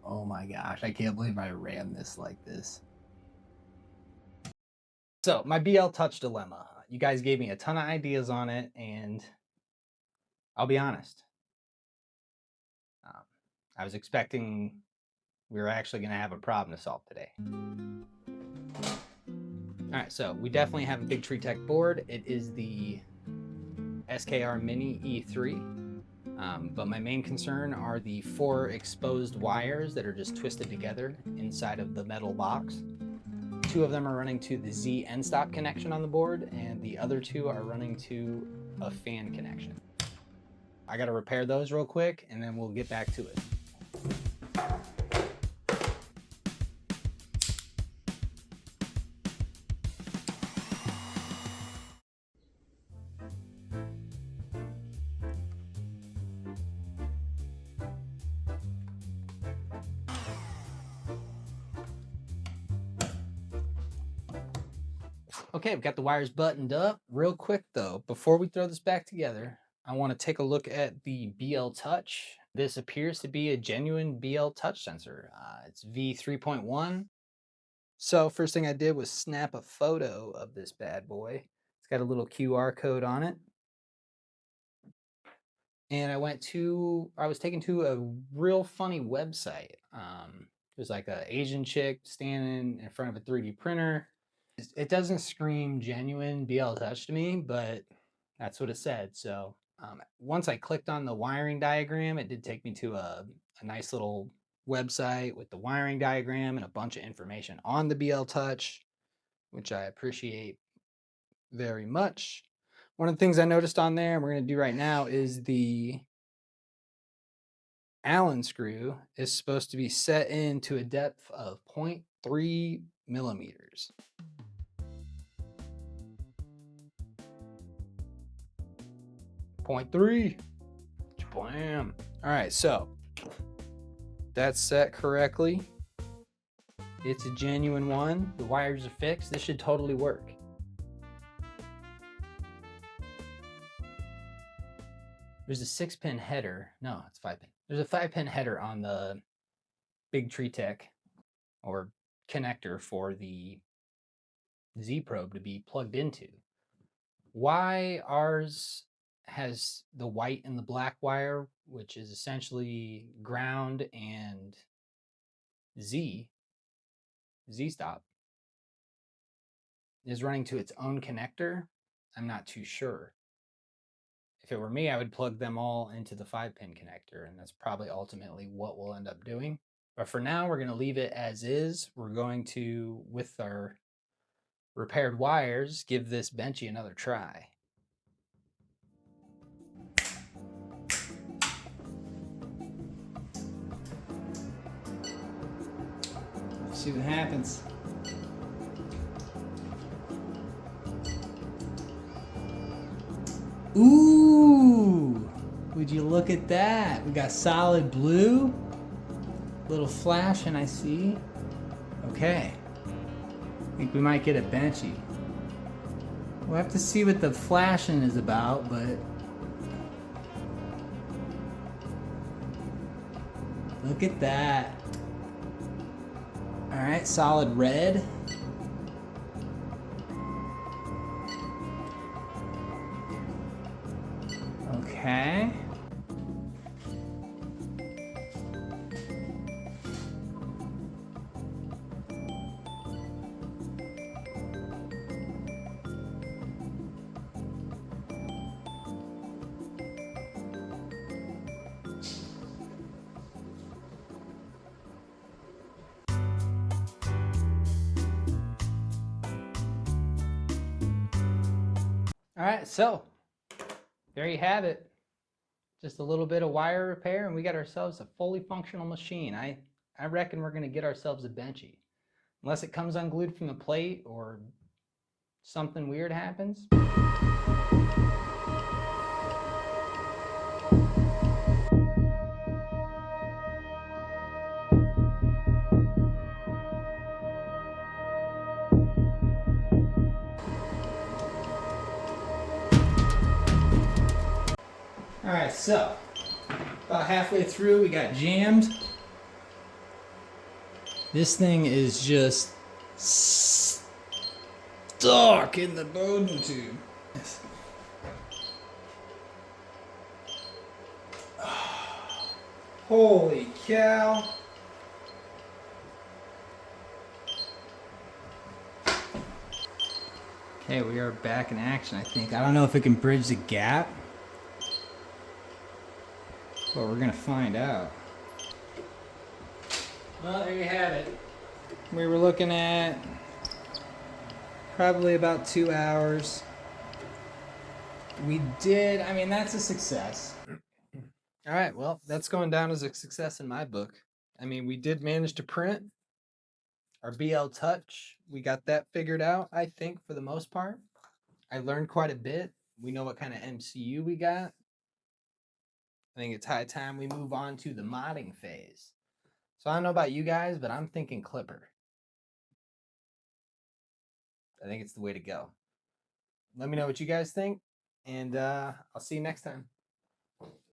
Oh my gosh, I can't believe I ran this like this. So, my BLTouch dilemma. You guys gave me a ton of ideas on it, and I'll be honest. I was expecting we were actually going to have a problem to solve today. All right, so we definitely have a Big Tree Tech board. It is the SKR Mini E3. But my main concern are the 4 exposed wires that are just twisted together inside of the metal box. 2 of them are running to the Z end stop connection on the board, and the other 2 are running to a fan connection. I gotta repair those real quick, and then we'll get back to it. Okay, we've got the wires buttoned up. Real quick though, before we throw this back together, I want to take a look at the BLTouch. This appears to be a genuine BLTouch sensor. It's V3.1. So first thing I did was snap a photo of this bad boy. It's got a little QR code on it. And I was taken to a real funny website. There's like an Asian chick standing in front of a 3D printer. It doesn't scream genuine BLTouch to me, but that's what it said. So once I clicked on the wiring diagram, it did take me to a nice little website with the wiring diagram and a bunch of information on the BLTouch, which I appreciate very much. One of the things I noticed on there, and we're going to do right now, is the Allen screw is supposed to be set into a depth of 0.3 millimeters. Point 3. Blam. All right, so that's set correctly. It's a genuine one. The wires are fixed. This should totally work. There's a 6-pin header. No, it's 5-pin. There's a 5-pin header on the Big Tree Tech or connector for the Z probe to be plugged into. Why ours has the white and the black wire, which is essentially ground and Z stop, is running to its own connector, I'm not too sure. If it were me, I would plug them all into the 5-pin connector, and that's probably ultimately what we'll end up doing. But for now, we're going to leave it as is. We're going to, with our repaired wires, give this benchy another try. Let's see what happens. Ooh, would you look at that? We got solid blue, little flash, and I see. Okay, I think we might get a benchy. We'll have to see what the flashing is about, but look at that. All right, solid red. Okay. All right, so there you have it. Just a little bit of wire repair and we got ourselves a fully functional machine. I reckon we're gonna get ourselves a benchy. Unless it comes unglued from the plate or something weird happens. All right, so about halfway through, we got jammed. This thing is just stuck in the Bowden tube. Holy cow. Okay, we are back in action, I think. I don't know if it can bridge the gap, but we're gonna find out. Well, there you have it. We were looking at probably about 2 hours. We did, I mean, that's a success. All right, well, that's going down as a success in my book. I mean, we did manage to print our BLTouch. We got that figured out, I think, for the most part. I learned quite a bit. We know what kind of MCU we got. I think it's high time we move on to the modding phase. So I don't know about you guys, but I'm thinking Clipper. I think it's the way to go. Let me know what you guys think, and I'll see you next time.